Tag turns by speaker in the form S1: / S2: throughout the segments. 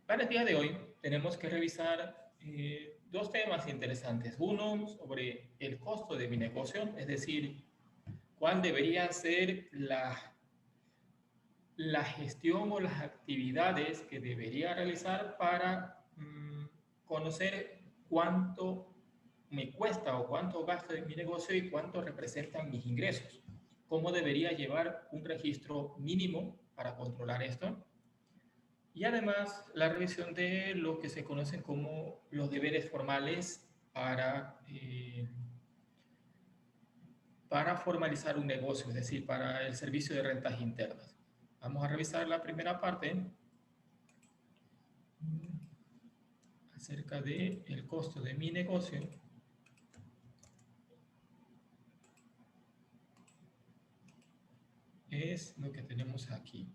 S1: Para el día de hoy tenemos que revisar dos temas interesantes. Uno sobre el costo de mi negocio, es decir, cuál debería ser la gestión o las actividades que debería realizar para conocer cuánto me cuesta o cuánto gasto en mi negocio y cuánto representan mis ingresos. Cómo debería llevar un registro mínimo para controlar esto. Y además la revisión de lo que se conocen como los deberes formales para formalizar un negocio, es decir, para el servicio de rentas internas. Vamos a revisar la primera parte acerca del costo de mi negocio. Es lo que tenemos aquí.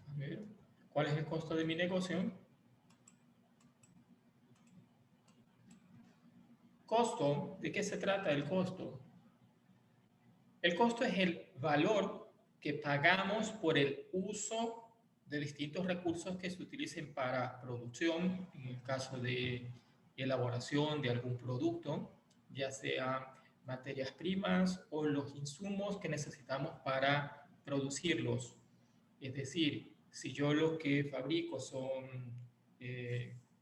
S1: A ver, ¿cuál es el costo de mi negocio? Costo, ¿de qué se trata el costo? El costo es el valor que pagamos por el uso de distintos recursos que se utilicen para producción, en el caso de elaboración de algún producto, ya sea materias primas o los insumos que necesitamos para producirlos. Es decir, si yo lo que fabrico son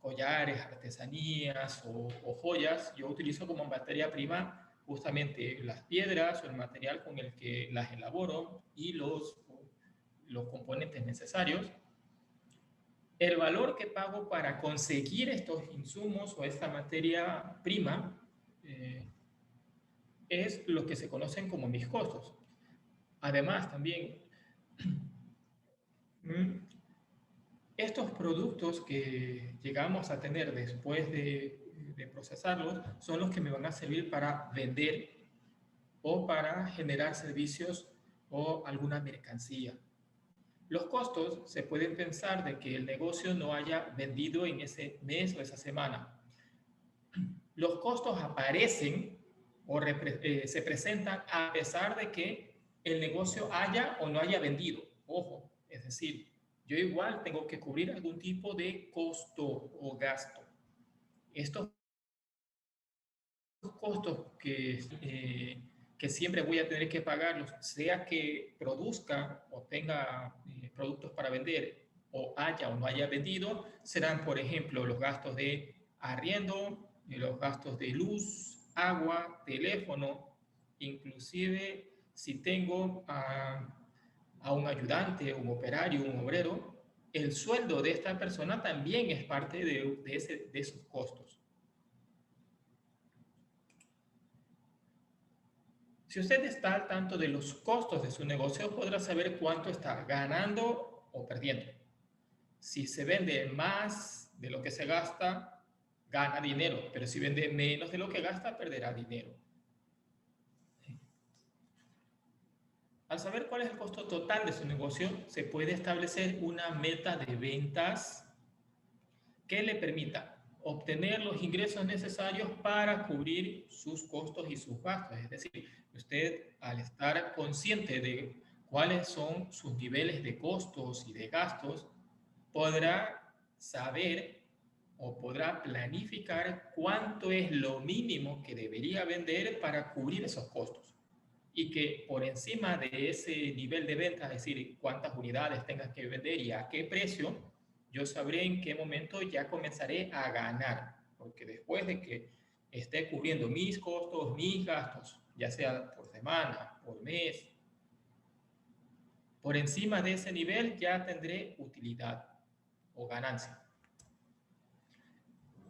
S1: collares, artesanías o joyas, yo utilizo como materia prima justamente las piedras o el material con el que las elaboro y los componentes necesarios. El valor que pago para conseguir estos insumos o esta materia prima eh, es lo que se conocen como mis costos. Además, también estos productos que llegamos a tener después de procesarlos son los que me van a servir para vender o para generar servicios o alguna mercancía. Los costos se pueden pensar de que el negocio no haya vendido en ese mes o esa semana. Los costos aparecen o se presentan a pesar de que el negocio haya o no haya vendido. Ojo, es decir, yo igual tengo que cubrir algún tipo de costo o gasto. Estos costos que siempre voy a tener que pagarlos, sea que produzca o tenga productos para vender o haya o no haya vendido, serán, por ejemplo, los gastos de arriendo, los gastos de luz, agua, teléfono, inclusive si tengo a un ayudante, un operario, un obrero, el sueldo de esta persona también es parte de esos costos. Si usted está al tanto de los costos de su negocio, podrá saber cuánto está ganando o perdiendo. Si se vende más de lo que se gasta, gana dinero, pero si vende menos de lo que gasta, perderá dinero. Al saber cuál es el costo total de su negocio, se puede establecer una meta de ventas que le permita obtener los ingresos necesarios para cubrir sus costos y sus gastos. Es decir, usted al estar consciente de cuáles son sus niveles de costos y de gastos, podrá saber o podrá planificar cuánto es lo mínimo que debería vender para cubrir esos costos. Y que por encima de ese nivel de venta, es decir, cuántas unidades tengas que vender y a qué precio, yo sabré en qué momento ya comenzaré a ganar. Porque después de que esté cubriendo mis costos, mis gastos, ya sea por semana, por mes, por encima de ese nivel ya tendré utilidad o ganancia.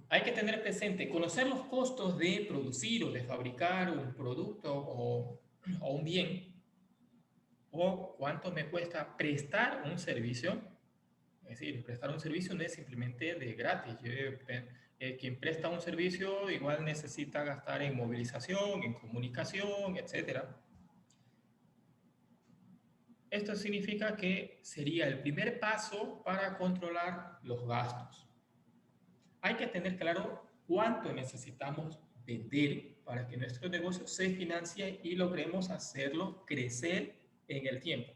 S1: Hay que tener presente, conocer los costos de producir o de fabricar un producto o un bien, o cuánto me cuesta prestar un servicio. Es decir, prestar un servicio no es simplemente de gratis. Quien presta un servicio igual necesita gastar en movilización, en comunicación, etc. Esto significa que sería el primer paso para controlar los gastos. Hay que tener claro cuánto necesitamos vender para que nuestro negocio se financie y logremos hacerlo crecer en el tiempo.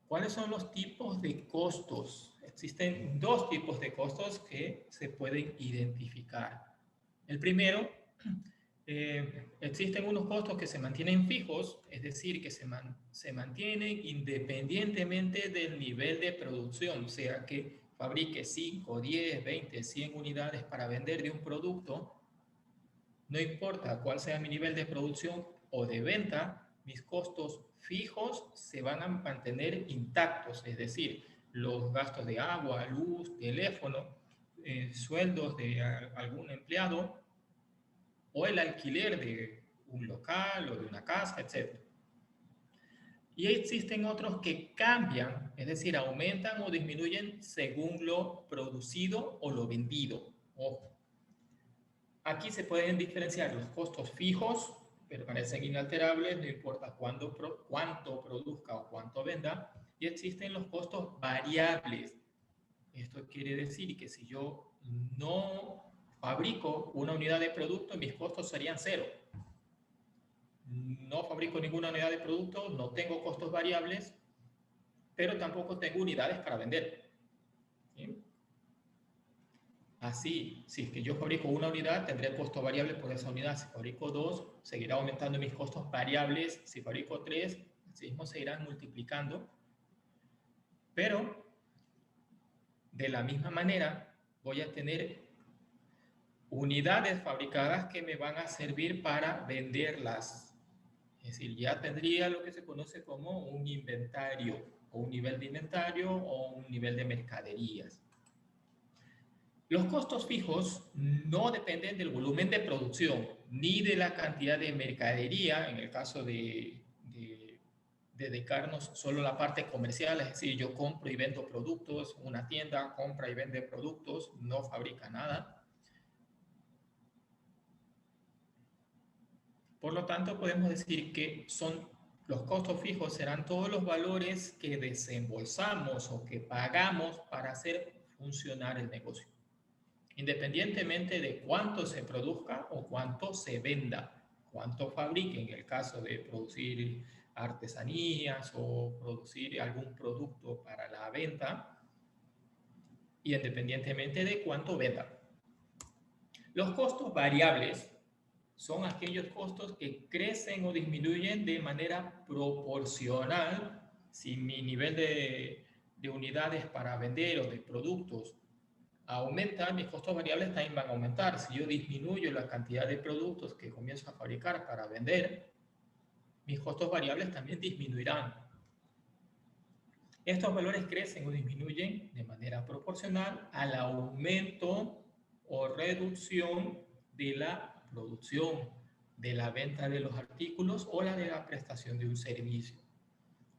S1: ¿Cuáles son los tipos de costos? Existen dos tipos de costos que se pueden identificar. El primero, existen unos costos que se mantienen fijos, es decir, que se mantienen independientemente del nivel de producción, o sea que fabrique 5, 10, 20, 100 unidades para vender de un producto, no importa cuál sea mi nivel de producción o de venta, mis costos fijos se van a mantener intactos, es decir, los gastos de agua, luz, teléfono, sueldos de algún empleado o el alquiler de un local o de una casa, etc. Y existen otros que cambian, es decir, aumentan o disminuyen según lo producido o lo vendido. Ojo. Aquí se pueden diferenciar los costos fijos, permanecen inalterables, no importa cuánto produzca o cuánto venda, y existen los costos variables. Esto quiere decir que si yo no fabrico una unidad de producto, mis costos serían cero. No fabrico ninguna unidad de producto, no tengo costos variables, pero tampoco tengo unidades para vender. ¿Sí? Así, si es que yo fabrico una unidad, tendré costo variable por esa unidad. Si fabrico dos, seguirá aumentando mis costos variables. Si fabrico tres, así mismo se irán multiplicando. Pero, de la misma manera, voy a tener unidades fabricadas que me van a servir para venderlas. Es decir, ya tendría lo que se conoce como un inventario, o un nivel de inventario, o un nivel de mercaderías. Los costos fijos no dependen del volumen de producción ni de la cantidad de mercadería, en el caso de dedicarnos solo a la parte comercial, es decir, yo compro y vendo productos, una tienda compra y vende productos, no fabrica nada. Por lo tanto, podemos decir que los costos fijos serán todos los valores que desembolsamos o que pagamos para hacer funcionar el negocio, independientemente de cuánto se produzca o cuánto se venda, cuánto fabrique, en el caso de producir artesanías o producir algún producto para la venta, y independientemente de cuánto venda. Los costos variables son aquellos costos que crecen o disminuyen de manera proporcional si mi nivel de unidades para vender o de productos aumenta, mis costos variables también van a aumentar. Si yo disminuyo la cantidad de productos que comienzo a fabricar para vender, mis costos variables también disminuirán. Estos valores crecen o disminuyen de manera proporcional al aumento o reducción de la producción, de la venta de los artículos o la de la prestación de un servicio,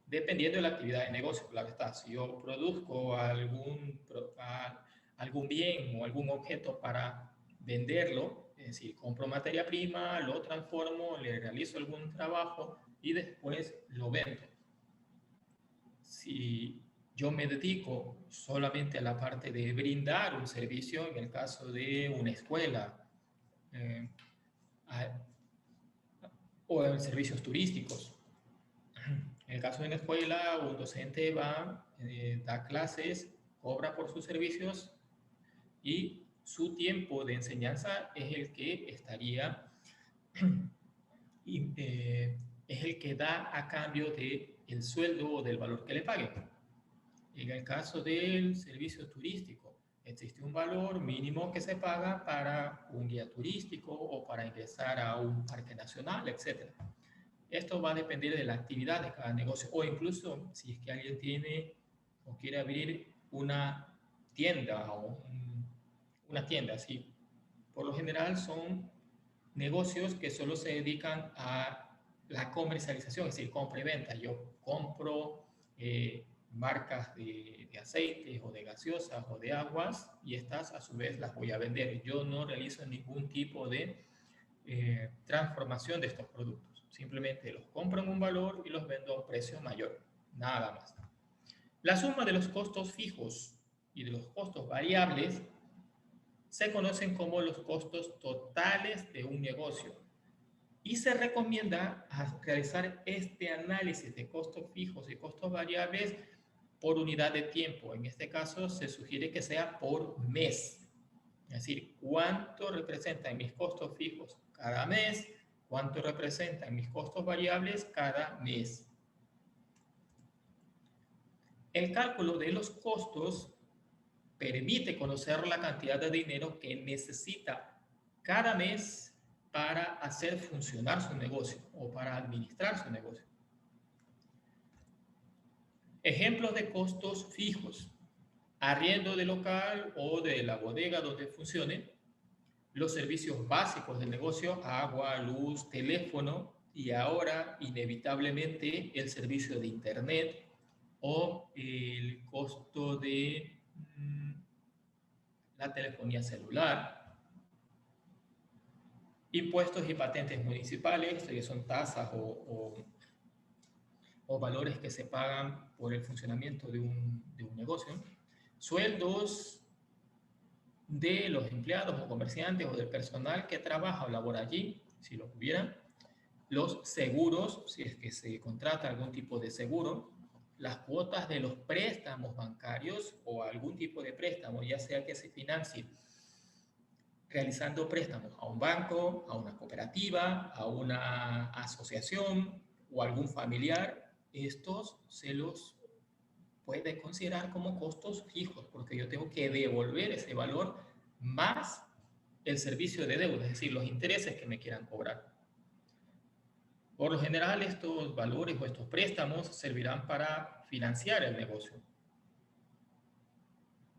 S1: dependiendo de la actividad de negocio. Claro está, si yo produzco algún bien o algún objeto para venderlo, es decir, compro materia prima, lo transformo, le realizo algún trabajo y después lo vendo. Si yo me dedico solamente a la parte de brindar un servicio, en el caso de una escuela o en servicios turísticos, en el caso de una escuela, un docente va, da clases, cobra por sus servicios y su tiempo de enseñanza es el que estaría, es el que da a cambio del sueldo o del valor que le paguen. En el caso del servicio turístico, existe un valor mínimo que se paga para un guía turístico o para ingresar a un parque nacional, etc. Esto va a depender de la actividad de cada negocio o incluso si es que alguien tiene o quiere abrir una tienda o una tienda, ¿sí? Por lo general son negocios que solo se dedican a la comercialización, es decir, compra y venta. Yo compro marcas de aceites o de gaseosas o de aguas y estas a su vez las voy a vender. Yo no realizo ningún tipo de transformación de estos productos. Simplemente los compro en un valor y los vendo a un precio mayor. Nada más. La suma de los costos fijos y de los costos variables se conocen como los costos totales de un negocio. Y se recomienda realizar este análisis de costos fijos y costos variables por unidad de tiempo. En este caso se sugiere que sea por mes. Es decir, cuánto representan mis costos fijos cada mes, cuánto representan mis costos variables cada mes. El cálculo de los costos permite conocer la cantidad de dinero que necesita cada mes para hacer funcionar su negocio o para administrar su negocio. Ejemplos de costos fijos: arriendo de local o de la bodega donde funcione, los servicios básicos del negocio, agua, luz, teléfono, y ahora inevitablemente el servicio de internet o el costo de la telefonía celular, impuestos y patentes municipales, que son tasas o valores que se pagan por el funcionamiento de un negocio, sueldos de los empleados o comerciantes o del personal que trabaja o labora allí, si lo hubieran, los seguros, si es que se contrata algún tipo de seguro, las cuotas de los préstamos bancarios o algún tipo de préstamo, ya sea que se financie realizando préstamos a un banco, a una cooperativa, a una asociación o algún familiar. Estos se los puede considerar como costos fijos, porque yo tengo que devolver ese valor más el servicio de deuda, es decir, los intereses que me quieran cobrar. Por lo general, estos valores o estos préstamos servirán para financiar el negocio.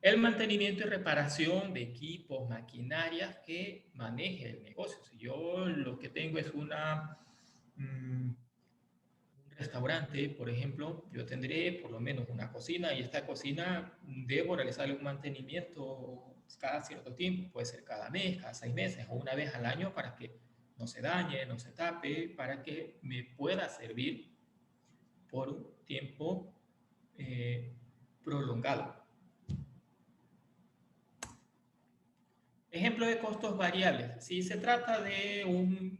S1: El mantenimiento y reparación de equipos, maquinarias que maneje el negocio. Si yo lo que tengo es un restaurante, por ejemplo, yo tendré por lo menos una cocina, y esta cocina debo realizarle un mantenimiento cada cierto tiempo, puede ser cada mes, cada 6 meses o una vez al año, para que no se dañe, no se tape, para que me pueda servir por un tiempo prolongado. Ejemplo de costos variables. Si se trata de un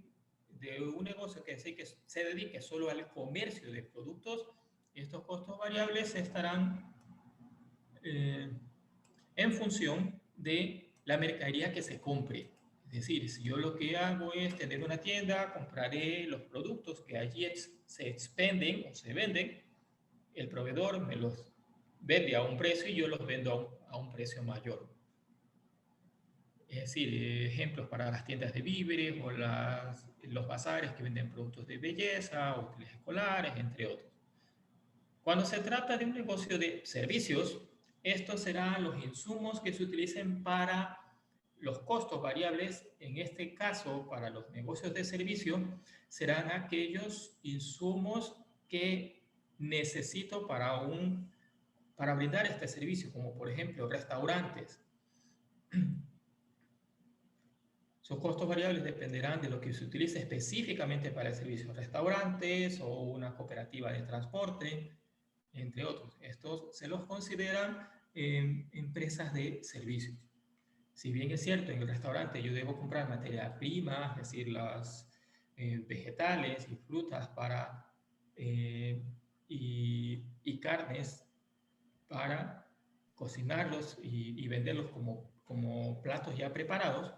S1: negocio que se dedique solo al comercio de productos, estos costos variables estarán en función de la mercadería que se compre. Es decir, si yo lo que hago es tener una tienda, compraré los productos que allí se expenden o se venden, el proveedor me los vende a un precio y yo los vendo a un precio mayor. Es decir, ejemplos para las tiendas de víveres o los bazares que venden productos de belleza, útiles escolares, entre otros. Cuando se trata de un negocio de servicios, estos serán los insumos que se utilicen para los costos variables. En este caso, para los negocios de servicio, serán aquellos insumos que necesito para brindar este servicio, como por ejemplo restaurantes. Sus costos variables dependerán de lo que se utilice específicamente para el servicio. Restaurantes o una cooperativa de transporte, entre otros. Estos se los consideran empresas de servicios. Si bien es cierto, en el restaurante yo debo comprar materia prima, es decir, las vegetales y frutas y carnes para cocinarlos y venderlos como platos ya preparados.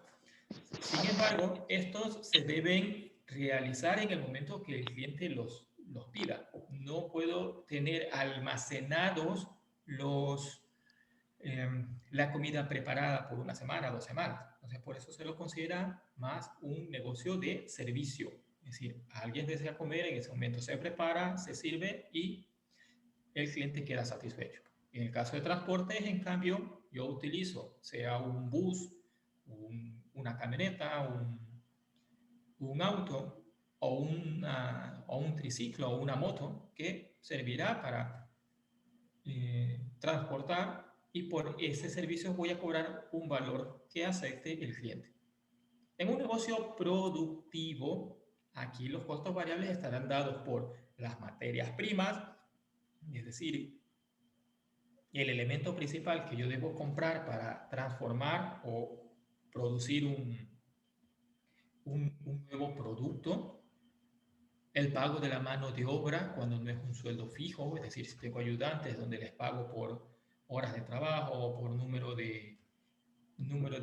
S1: Sin embargo, estos se deben realizar en el momento que el cliente los pida. No puedo tener almacenados la comida preparada por una semana, 2 semanas. Entonces, por eso se lo considera más un negocio de servicio. Es decir, alguien desea comer, en ese momento se prepara, se sirve y el cliente queda satisfecho. En el caso de transportes, en cambio, yo utilizo, sea un bus, una camioneta, un auto o un triciclo o una moto, que servirá para transportar, y por ese servicio voy a cobrar un valor que acepte el cliente. En un negocio productivo, aquí los costos variables estarán dados por las materias primas, es decir, el elemento principal que yo debo comprar para transformar o producir un nuevo producto. el pago de la mano de obra cuando no es un sueldo fijo, es decir, si tengo ayudantes donde les pago por horas de trabajo o por número de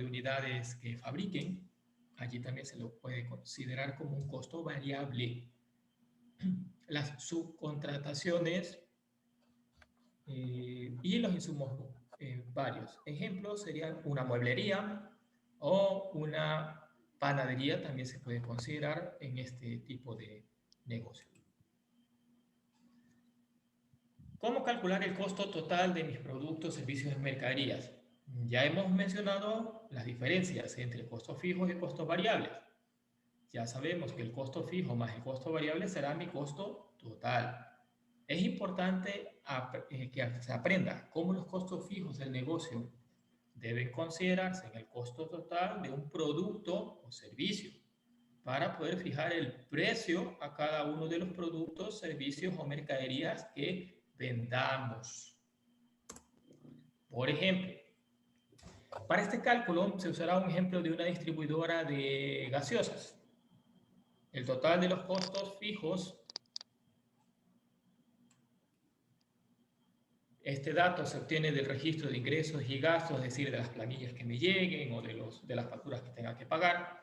S1: unidades que fabriquen, allí también se lo puede considerar como un costo variable. Las subcontrataciones y los insumos varios. Ejemplos serían una mueblería o una panadería, también se puede considerar en este tipo de negocio. ¿Cómo calcular el costo total de mis productos, servicios y mercaderías? Ya hemos mencionado las diferencias entre costos fijos y costos variables. Ya sabemos que el costo fijo más el costo variable será mi costo total. Es importante que se aprenda cómo los costos fijos del negocio deben considerarse en el costo total de un producto o servicio para poder fijar el precio a cada uno de los productos, servicios o mercaderías que vendamos. Por ejemplo, para este cálculo se usará un ejemplo de una distribuidora de gaseosas. El total de los costos fijos, este dato se obtiene del registro de ingresos y gastos, es decir, de las planillas que me lleguen o de las facturas que tenga que pagar.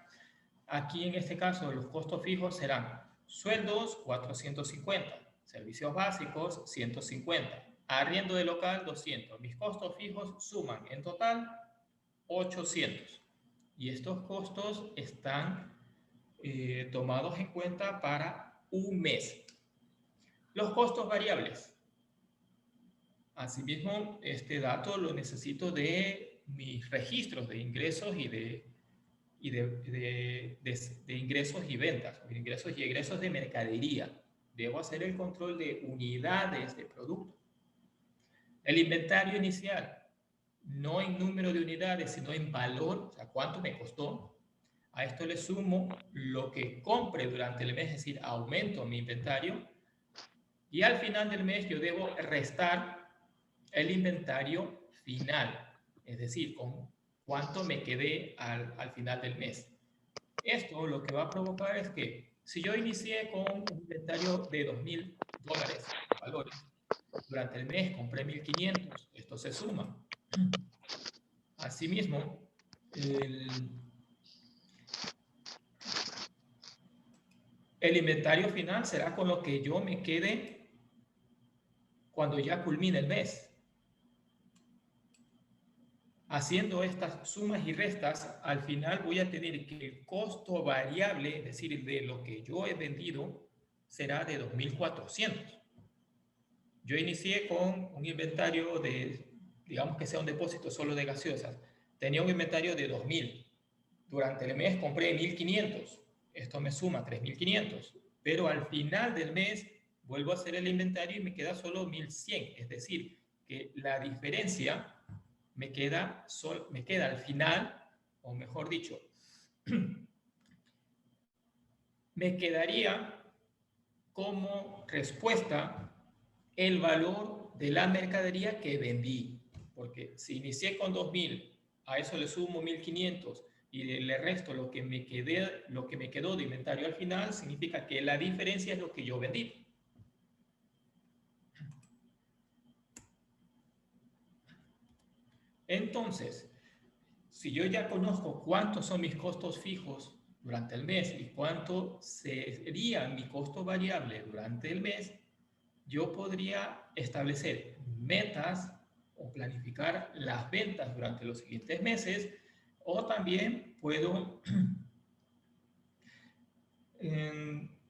S1: Aquí en este caso los costos fijos serán sueldos 450, servicios básicos 150, arriendo de local 200. Mis costos fijos suman en total 800. Y estos costos están tomados en cuenta para un mes. Los costos variables. Asimismo, este dato lo necesito de mis registros de ingresos y de ingresos y ventas, de ingresos y egresos de mercadería. Debo hacer el control de unidades de producto. El inventario inicial, no en número de unidades, sino en valor, o sea, cuánto me costó. A esto le sumo lo que compre durante el mes, es decir, aumento mi inventario. Y al final del mes yo debo restar el inventario final, es decir, con cuánto me quedé al final del mes. Esto lo que va a provocar es que si yo inicié con un inventario de $2,000 valores, durante el mes compré 1,500, esto se suma. Asimismo, el inventario final será con lo que yo me quede cuando ya culmine el mes. Haciendo estas sumas y restas, al final voy a tener que el costo variable, es decir, de lo que yo he vendido, será de 2,400. Yo inicié con un inventario de, digamos que sea un depósito solo de gaseosas. Tenía un inventario de 2,000. Durante el mes compré 1,500. Esto me suma 3,500. Pero al final del mes vuelvo a hacer el inventario y me queda solo 1,100. Es decir, que la diferencia me queda al final, o mejor dicho, me quedaría como respuesta el valor de la mercadería que vendí. Porque si inicié con 2,000, a eso le sumo 1,500 y le resto lo que me quedó de inventario al final, significa que la diferencia es lo que yo vendí. Entonces, si yo ya conozco cuántos son mis costos fijos durante el mes y cuánto sería mi costo variable durante el mes, yo podría establecer metas o planificar las ventas durante los siguientes meses, o también puedo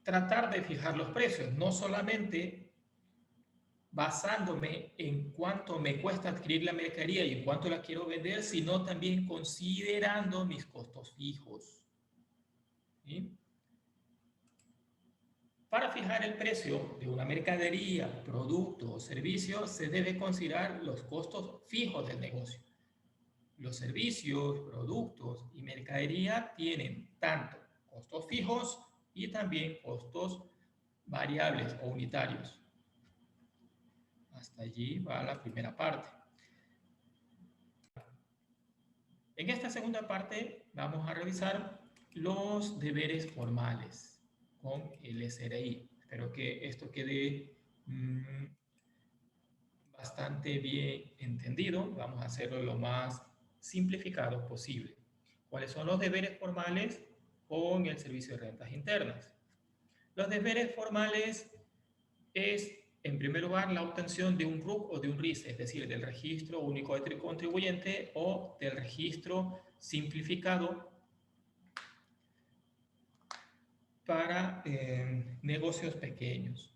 S1: tratar de fijar los precios, no solamente basándome en cuánto me cuesta adquirir la mercadería y en cuánto la quiero vender, sino también considerando mis costos fijos. ¿Sí? Para fijar el precio de una mercadería, producto o servicio, se debe considerar los costos fijos del negocio. Los servicios, productos y mercadería tienen tanto costos fijos y también costos variables o unitarios. Hasta allí va la primera parte. En esta segunda parte vamos a revisar los deberes formales. con el SRI. Espero que esto quede bastante bien entendido. Vamos a hacerlo lo más simplificado posible. ¿Cuáles son los deberes formales con el servicio de rentas internas? Los deberes formales es, en primer lugar, la obtención de un RUC o de un RICE, es decir, del registro único de contribuyente o del registro simplificado para negocios pequeños.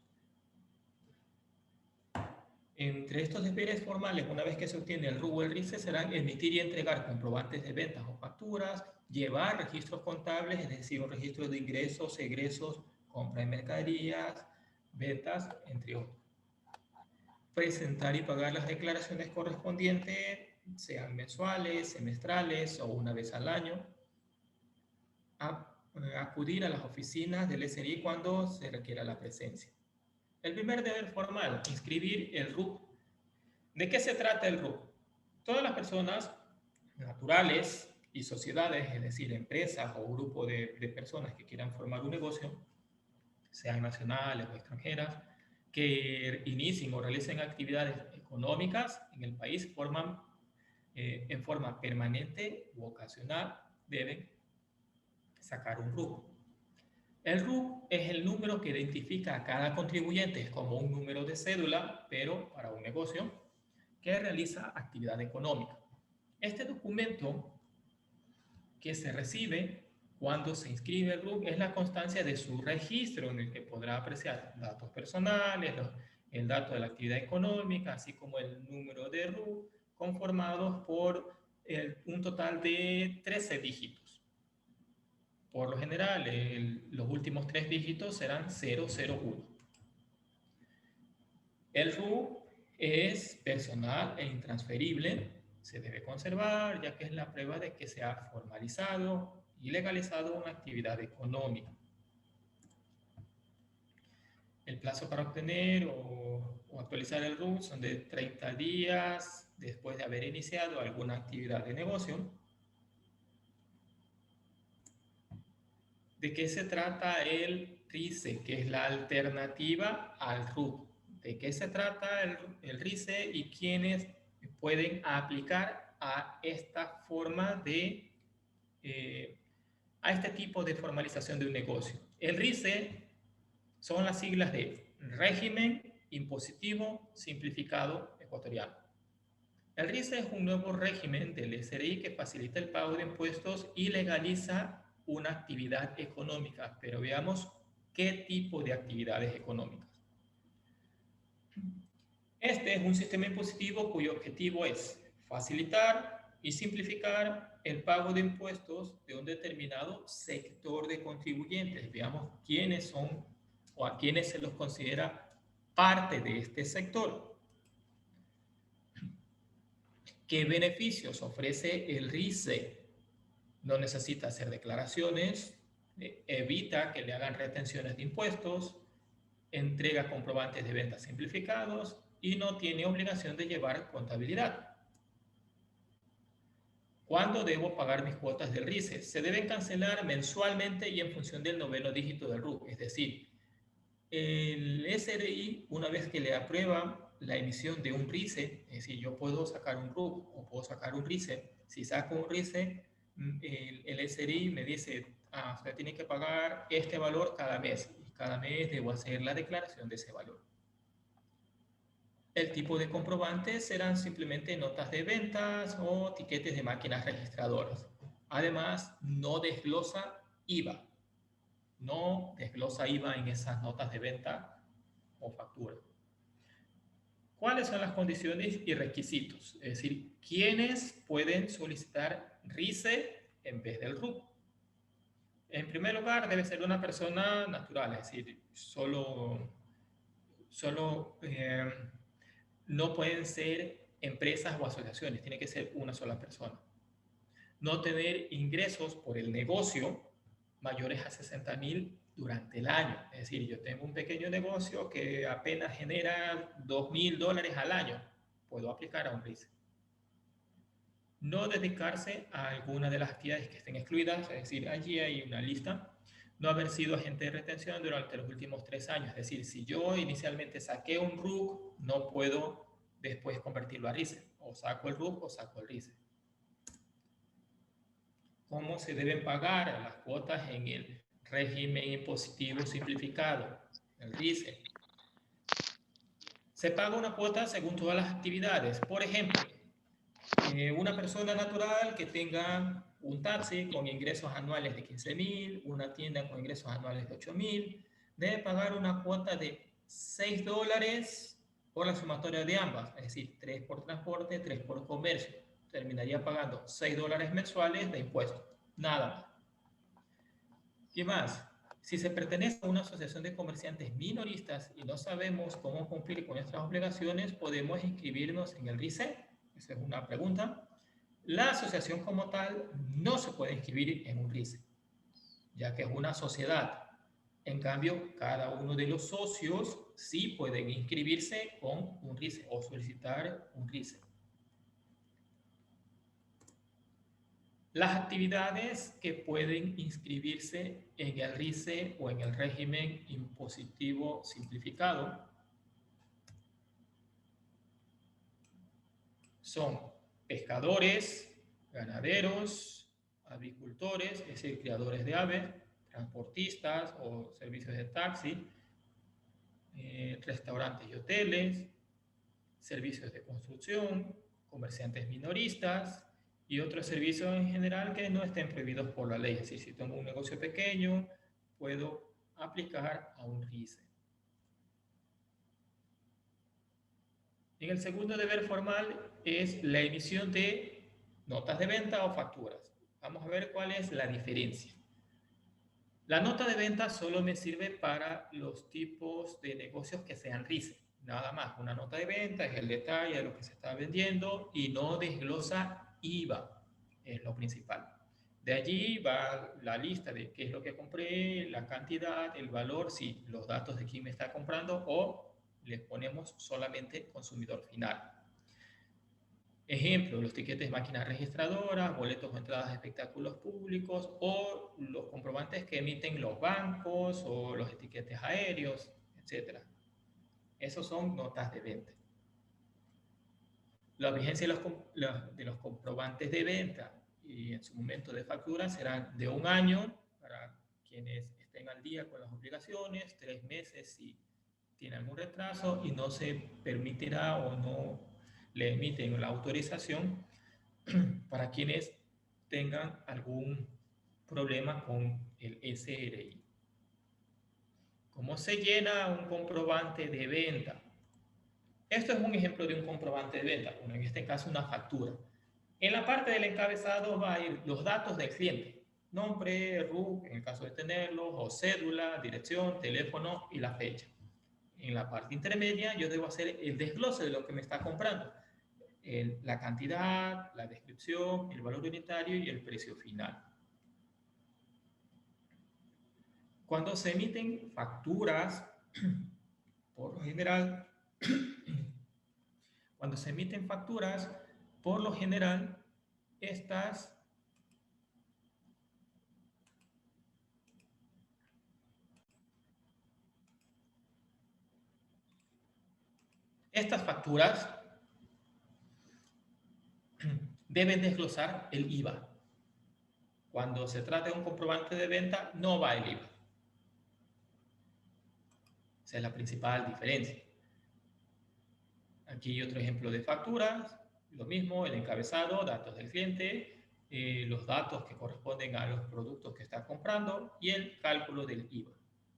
S1: Entre estos deberes formales, una vez que se obtiene el RUC o el RICE, serán emitir y entregar comprobantes de ventas o facturas, llevar registros contables, es decir, un registro de ingresos, egresos, compra de mercaderías, ventas, entre otros. Presentar y pagar las declaraciones correspondientes, sean mensuales, semestrales o una vez al año. Acudir a las oficinas del SRI cuando se requiera la presencia. El primer deber formal, inscribir el RUC. ¿De qué se trata el RUC? Todas las personas naturales y sociedades, es decir, empresas o grupos de personas que quieran formar un negocio, sean nacionales o extranjeras, que inicien o realicen actividades económicas en el país, en forma permanente u ocasional, deben sacar un RUC. El RUC es el número que identifica a cada contribuyente, es como un número de cédula, pero para un negocio que realiza actividad económica. Este documento que se recibe cuando se inscribe el RUC es la constancia de su registro, en el que podrá apreciar datos personales, el dato de la actividad económica, así como el número de RUC, conformados por un total de 13 dígitos. Por lo general, los últimos 3 dígitos serán 001. El RUC es personal e intransferible, se debe conservar, ya que es la prueba de que se ha formalizado y legalizado una actividad económica. El plazo para obtener o actualizar el RUC son de 30 días después de haber iniciado alguna actividad de negocio. ¿De qué se trata el RICE, que es la alternativa al RUC? ¿De qué se trata el RICE y quiénes pueden aplicar a esta forma de, a este tipo de formalización de un negocio? El RICE son las siglas de Régimen Impositivo Simplificado Ecuatoriano. El RICE es un nuevo régimen del SRI que facilita el pago de impuestos y legaliza una actividad económica, pero veamos qué tipo de actividades económicas. Este es un sistema impositivo cuyo objetivo es facilitar y simplificar el pago de impuestos de un determinado sector de contribuyentes. Veamos quiénes son o a quiénes se los considera parte de este sector. ¿Qué beneficios ofrece el RICE? No necesita hacer declaraciones, evita que le hagan retenciones de impuestos, entrega comprobantes de ventas simplificados y no tiene obligación de llevar contabilidad. ¿Cuándo debo pagar mis cuotas del RICE? Se deben cancelar mensualmente y en función del 9º dígito del RUC. Es decir, el SRI, una vez que le aprueba la emisión de un RICE, es decir, yo puedo sacar un RUC o puedo sacar un RICE. Si saco un RICE, el SRI me dice, usted tiene que pagar este valor cada mes. Y cada mes debo hacer la declaración de ese valor. El tipo de comprobantes serán simplemente notas de ventas o tiquetes de máquinas registradoras. Además, no desglosa IVA. No desglosa IVA en esas notas de venta o factura. ¿Cuáles son las condiciones y requisitos? Es decir, ¿quiénes pueden solicitar RICE en vez del RUC? En primer lugar, debe ser una persona natural, es decir, no pueden ser empresas o asociaciones, tiene que ser una sola persona. No tener ingresos por el negocio mayores a 60.000 durante el año. Es decir, yo tengo un pequeño negocio que apenas genera $2.000 al año. Puedo aplicar a un RICE. No dedicarse a alguna de las actividades que estén excluidas, es decir, allí hay una lista. no haber sido agente de retención durante los últimos 3 años. Es decir, si yo inicialmente saqué un RUC, no puedo después convertirlo a RICE. O saco el RUC o saco el RICE. ¿Cómo se deben pagar las cuotas en el régimen impositivo simplificado, el RICE? Se paga una cuota según todas las actividades. Por ejemplo, una persona natural que tenga un taxi con ingresos anuales de 15.000, una tienda con ingresos anuales de 8.000, debe pagar una cuota de $6 por la sumatoria de ambas, es decir, 3 por transporte, 3 por comercio. Terminaría pagando $6 mensuales de impuestos, nada más. ¿Qué más? Si se pertenece a una asociación de comerciantes minoristas y no sabemos cómo cumplir con nuestras obligaciones, ¿podemos inscribirnos en el RICE? Esa es una pregunta. La asociación como tal no se puede inscribir en un RICE, ya que es una sociedad. En cambio, cada uno de los socios sí pueden inscribirse con un RICE o solicitar un RICE. Las actividades que pueden inscribirse en el RICE o en el régimen impositivo simplificado son pescadores, ganaderos, avicultores, es decir, criadores de aves, transportistas o servicios de taxi, restaurantes y hoteles, servicios de construcción, comerciantes minoristas y otros servicios en general que no estén prohibidos por la ley. Es decir, si tengo un negocio pequeño, puedo aplicar a un RICE. En el segundo deber formal es la emisión de notas de venta o facturas. Vamos a ver cuál es la diferencia. La nota de venta solo me sirve para los tipos de negocios que sean RICE. Nada más, una nota de venta es el detalle de lo que se está vendiendo y no desglosa IVA, es lo principal. De allí va la lista de qué es lo que compré, la cantidad, el valor, sí, los datos de quién me está comprando o les ponemos solamente consumidor final. Ejemplo, los tiquetes de máquinas registradoras, boletos o entradas de espectáculos públicos o los comprobantes que emiten los bancos o los etiquetes aéreos, etc. Esos son notas de venta. La vigencia de los comprobantes de venta y en su momento de factura serán de 1 año para quienes estén al día con las obligaciones, 3 meses si tiene algún retraso y no se permitirá o no le emiten la autorización para quienes tengan algún problema con el SRI. ¿Cómo se llena un comprobante de venta? Esto es un ejemplo de un comprobante de venta, en este caso una factura. En la parte del encabezado va a ir los datos del cliente, nombre, RUC, en el caso de tenerlos, o cédula, dirección, teléfono y la fecha. En la parte intermedia yo debo hacer el desglose de lo que me está comprando. La cantidad, la descripción, el valor unitario y el precio final. Cuando se emiten facturas, por lo general, estas facturas deben desglosar el IVA. Cuando se trata de un comprobante de venta, no va el IVA. Esa es la principal diferencia. Aquí otro ejemplo de facturas, lo mismo, el encabezado, datos del cliente, los datos que corresponden a los productos que está comprando y el cálculo del IVA.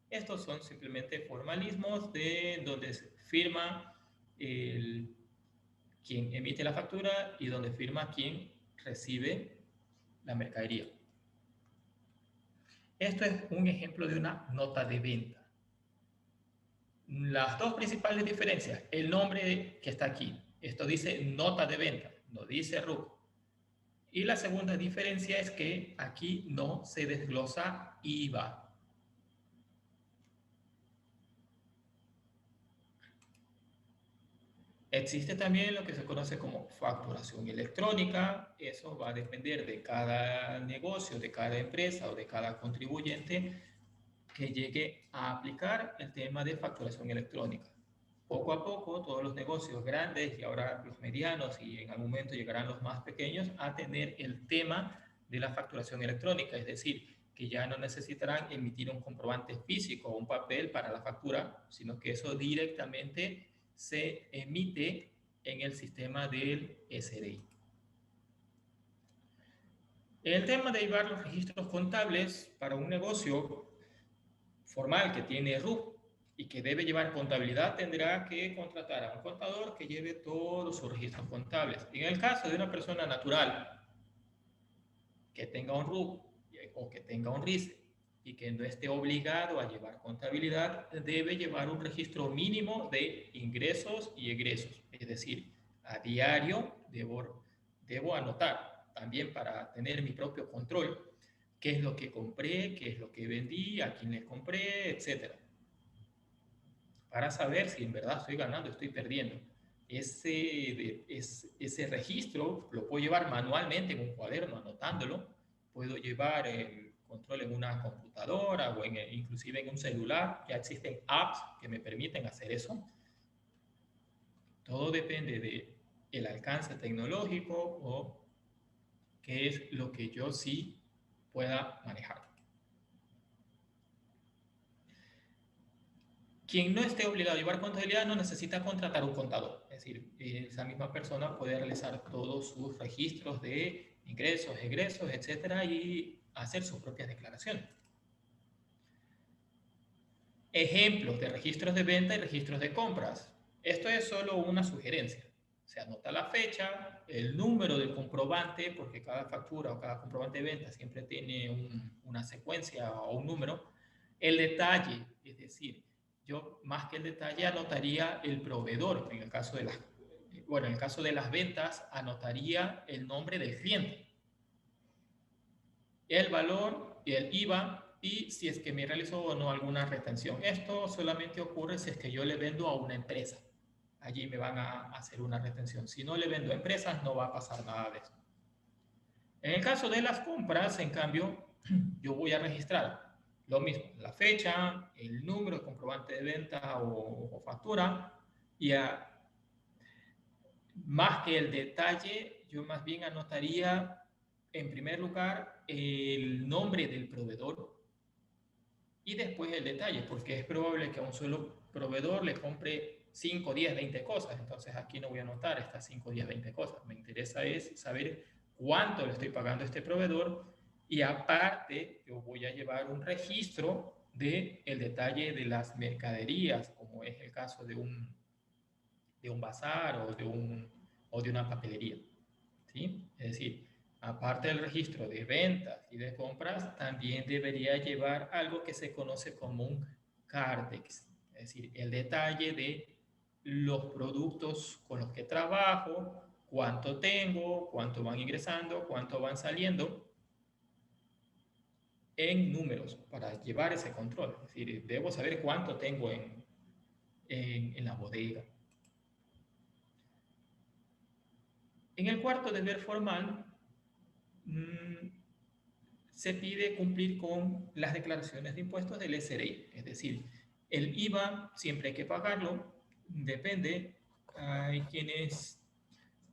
S1: Estos son simplemente formalismos de donde se firma quien emite la factura y donde firma quien recibe la mercadería. Esto es un ejemplo de una nota de venta. Las dos principales diferencias, el nombre que está aquí, esto dice nota de venta, no dice RUC. Y la segunda diferencia es que aquí no se desglosa IVA. Existe también lo que se conoce como facturación electrónica. Eso va a depender de cada negocio, de cada empresa o de cada contribuyente, que llegue a aplicar el tema de facturación electrónica. Poco a poco, todos los negocios grandes y ahora los medianos y en algún momento llegarán los más pequeños a tener el tema de la facturación electrónica, es decir, que ya no necesitarán emitir un comprobante físico o un papel para la factura, sino que eso directamente se emite en el sistema del SDI. El tema de llevar los registros contables para un negocio formal que tiene RUC y que debe llevar contabilidad, tendrá que contratar a un contador que lleve todos sus registros contables. En el caso de una persona natural que tenga un RUC o que tenga un RICE y que no esté obligado a llevar contabilidad, debe llevar un registro mínimo de ingresos y egresos. Es decir, a diario debo anotar también para tener mi propio control qué es lo que compré, qué es lo que vendí, a quién les compré, etcétera, para saber si en verdad estoy ganando, estoy perdiendo. Ese registro lo puedo llevar manualmente en un cuaderno, anotándolo. Puedo llevar el control en una computadora o inclusive en un celular. Ya existen apps que me permiten hacer eso. Todo depende del alcance tecnológico o qué es lo que yo sí pueda manejar. Quien no esté obligado a llevar contabilidad no necesita contratar un contador. Es decir, esa misma persona puede realizar todos sus registros de ingresos, egresos, etcétera, y hacer sus propias declaraciones. Ejemplos de registros de venta y registros de compras. Esto es solo una sugerencia. Se anota la fecha, el número del comprobante, porque cada factura o cada comprobante de venta siempre tiene una secuencia o un número. El detalle, es decir, yo más que el detalle anotaría el proveedor. En el caso de en el caso de las ventas, anotaría el nombre del cliente, el valor, el IVA y si es que me realizó o no alguna retención. Esto solamente ocurre si es que yo le vendo a una empresa. Allí me van a hacer una retención. Si no le vendo a empresas, no va a pasar nada de eso. En el caso de las compras, en cambio, yo voy a registrar lo mismo, la fecha, el número de comprobante de venta o factura, y más que el detalle, yo más bien anotaría en primer lugar el nombre del proveedor y después el detalle, porque es probable que a un solo proveedor le compre 5, 10, 20 cosas. Entonces aquí no voy a anotar estas 5, 10, 20 cosas. Me interesa es saber cuánto le estoy pagando a este proveedor y aparte yo voy a llevar un registro del detalle de las mercaderías, como es el caso de un bazar o de una papelería. ¿Sí? Es decir, aparte del registro de ventas y de compras, también debería llevar algo que se conoce como un CARDEX, es decir, el detalle de los productos con los que trabajo, cuánto tengo, cuánto van ingresando, cuánto van saliendo, en números para llevar ese control. Es decir, debo saber cuánto tengo en la bodega. En el cuarto deber formal, se pide cumplir con las declaraciones de impuestos del SRI. Es decir, el IVA siempre hay que pagarlo, depende. Hay quienes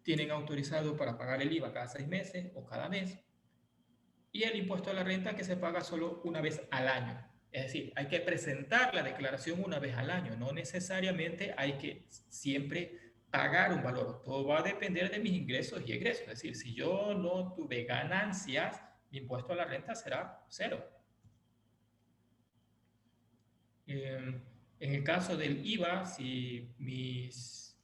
S1: tienen autorizado para pagar el IVA cada 6 meses o cada mes. Y el impuesto a la renta que se paga solo una vez al año. Es decir, hay que presentar la declaración una vez al año. No necesariamente hay que siempre pagar un valor. Todo va a depender de mis ingresos y egresos. Es decir, si yo no tuve ganancias, mi impuesto a la renta será 0. En el caso del IVA, si mis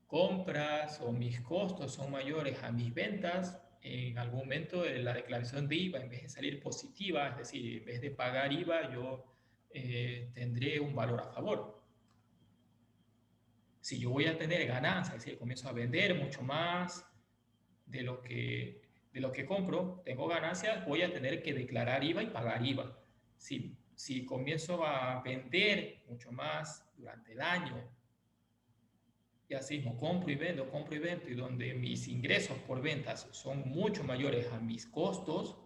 S1: compras o mis costos son mayores a mis ventas, en algún momento la declaración de IVA, en vez de salir positiva, es decir, en vez de pagar IVA, yo tendré un valor a favor. Si yo voy a tener ganancias, es decir, comienzo a vender mucho más de lo que compro, tengo ganancias, voy a tener que declarar IVA y pagar IVA. Si comienzo a vender mucho más durante el año, y así mismo compro y vendo, y donde mis ingresos por ventas son mucho mayores a mis costos,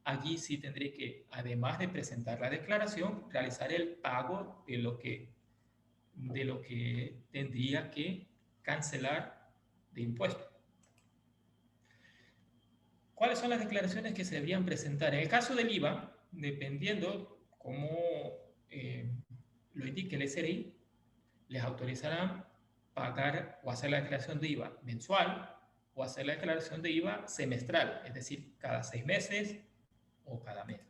S1: allí sí tendré que, además de presentar la declaración, realizar el pago de lo que tendría que cancelar de impuesto. ¿Cuáles son las declaraciones que se debían presentar? En el caso del IVA, dependiendo cómo lo indique el SRI, les autorizarán pagar o hacer la declaración de IVA mensual o hacer la declaración de IVA semestral, es decir, cada 6 meses o cada mes.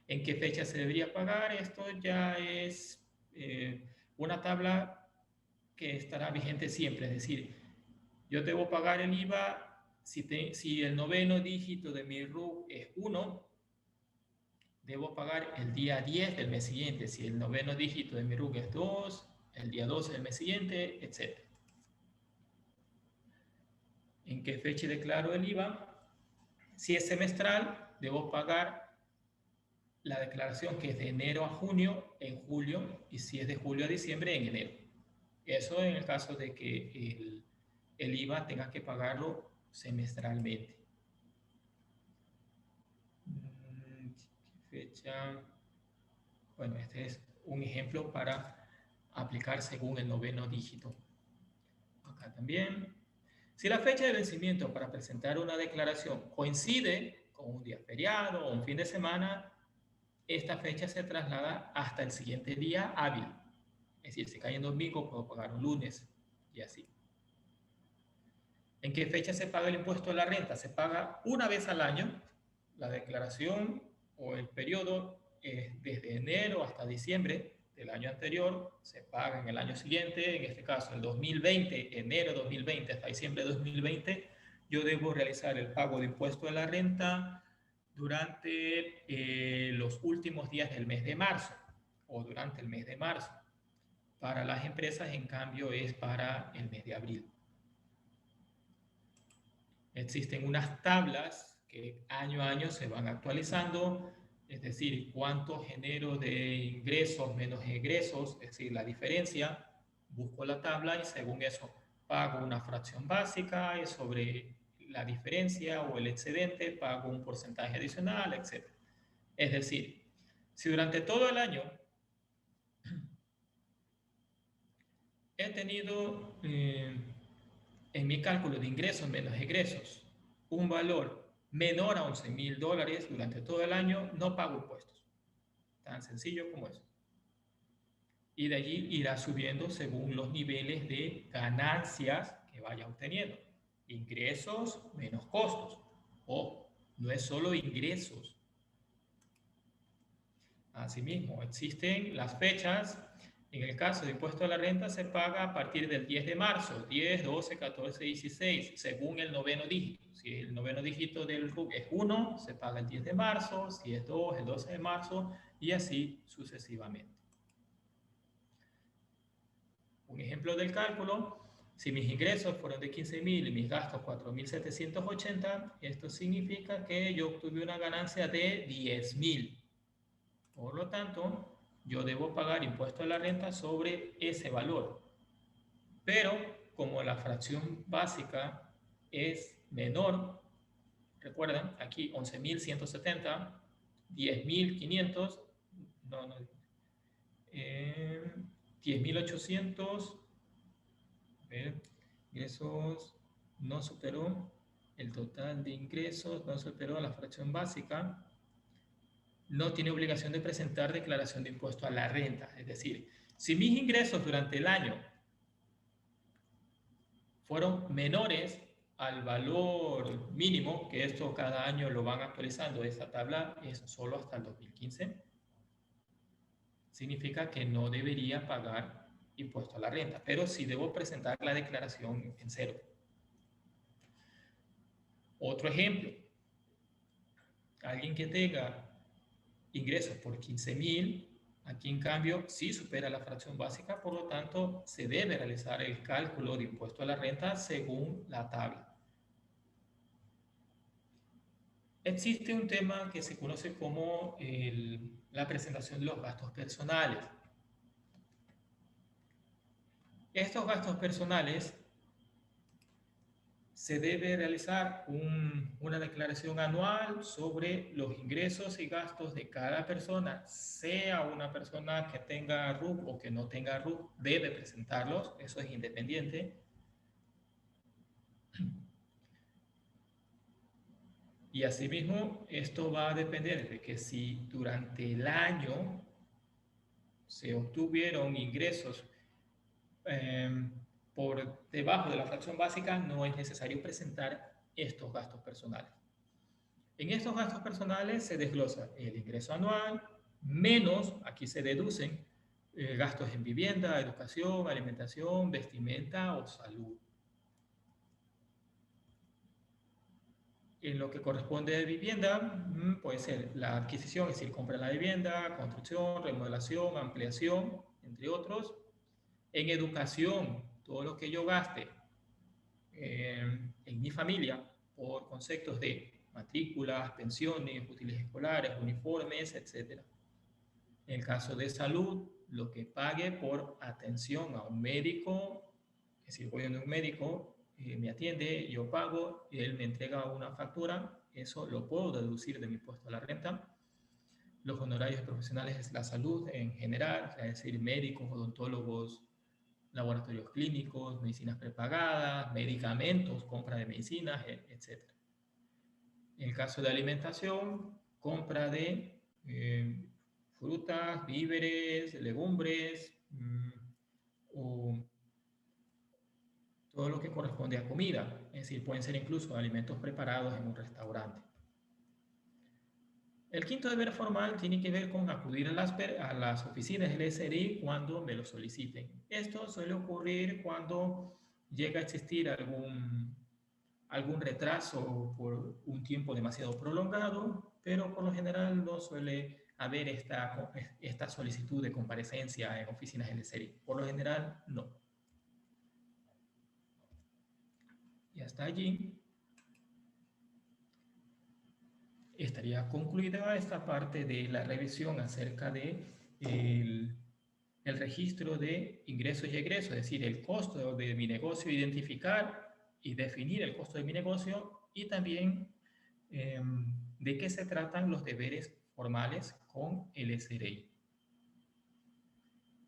S1: ¿En qué fecha se debería pagar? Esto ya es una tabla que estará vigente siempre, es decir, yo debo pagar el IVA si el noveno dígito de mi RUC es 1, debo pagar el día 10 del mes siguiente. Si el noveno dígito de mi RUC es 2, el día 12 del mes siguiente, etc. ¿En qué fecha declaro el IVA? Si es semestral, debo pagar la declaración que es de enero a junio en julio, y si es de julio a diciembre en enero. Eso en el caso de que el IVA tenga que pagarlo semestralmente. ¿Qué fecha? Bueno, este es un ejemplo para aplicar según el noveno dígito. Acá también. Si la fecha de vencimiento para presentar una declaración coincide con un día feriado o un fin de semana, esta fecha se traslada hasta el siguiente día hábil. Es decir, si cae en domingo, puedo pagar un lunes y así. ¿En qué fecha se paga el impuesto a la renta? Se paga una vez al año. La declaración o el periodo es desde enero hasta diciembre del año anterior. Se paga en el año siguiente, en este caso el 2020, enero 2020 hasta diciembre de 2020. Yo debo realizar el pago de impuesto a la renta durante los últimos días del mes de marzo o durante el mes de marzo. Para las empresas, en cambio, es para el mes de abril. Existen unas tablas que año a año se van actualizando, es decir, cuánto genero de ingresos menos egresos, es decir, la diferencia. Busco la tabla y según eso pago una fracción básica y sobre la diferencia o el excedente pago un porcentaje adicional, etc. Es decir, si durante todo el año he tenido en mi cálculo de ingresos menos egresos un valor menor a $11,000 durante todo el año, no pago impuestos. Tan sencillo como eso. Y de allí irá subiendo según los niveles de ganancias que vaya obteniendo. Ingresos menos costos. O no es solo ingresos. Asimismo, existen las fechas. En el caso de impuesto a la renta se paga a partir del 10 de marzo, 10, 12, 14, 16, según el noveno dígito. Si el noveno dígito del RUC es 1, se paga el 10 de marzo, si es 2, el 12 de marzo, y así sucesivamente. Un ejemplo del cálculo: si mis ingresos fueron de 15,000 y mis gastos 4,780, esto significa que yo obtuve una ganancia de 10,000. Por lo tanto, yo debo pagar impuesto a la renta sobre ese valor. Pero como la fracción básica es menor, recuerden, aquí 11,170, 10,500, 10,800, ingresos no superó, el total de ingresos no superó la fracción básica, no tiene obligación de presentar declaración de impuesto a la renta. Es decir, si mis ingresos durante el año fueron menores al valor mínimo, que esto cada año lo van actualizando, esa tabla es solo hasta el 2015, significa que no debería pagar impuesto a la renta, pero sí debo presentar la declaración en cero. Otro ejemplo: alguien que tenga ingresos por 15,000, aquí en cambio sí supera la fracción básica, por lo tanto se debe realizar el cálculo de impuesto a la renta según la tabla. Existe un tema que se conoce como la presentación de los gastos personales. Estos gastos personales se debe realizar una declaración anual sobre los ingresos y gastos de cada persona, sea una persona que tenga RUC o que no tenga RUC, debe presentarlos, eso es independiente. Y asimismo, esto va a depender de que si durante el año se obtuvieron ingresos por debajo de la fracción básica, no es necesario presentar estos gastos personales. En estos gastos personales se desglosa el ingreso anual, menos, aquí se deducen, gastos en vivienda, educación, alimentación, vestimenta o salud. En lo que corresponde a vivienda, puede ser la adquisición, es decir, compra de la vivienda, construcción, remodelación, ampliación, entre otros. En educación, todo lo que yo gaste en mi familia por conceptos de matrículas, pensiones, útiles escolares, uniformes, etc. En el caso de salud, lo que pague por atención a un médico, es decir, voy a un médico, me atiende, yo pago, y él me entrega una factura, eso lo puedo deducir de mi impuesto a la renta. Los honorarios profesionales de la salud en general, es decir, médicos, odontólogos, laboratorios clínicos, medicinas prepagadas, medicamentos, compra de medicinas, etc. En el caso de alimentación, compra de frutas, víveres, legumbres, o todo lo que corresponde a comida, es decir, pueden ser incluso alimentos preparados en un restaurante. El quinto deber formal tiene que ver con acudir a las oficinas del SRI cuando me lo soliciten. Esto suele ocurrir cuando llega a existir algún retraso por un tiempo demasiado prolongado, pero por lo general no suele haber esta solicitud de comparecencia en oficinas del SRI. Por lo general, no. Y hasta allí estaría concluida esta parte de la revisión acerca de el registro de ingresos y egresos, es decir, el costo de mi negocio, identificar y definir el costo de mi negocio, y también de qué se tratan los deberes formales con el SRI.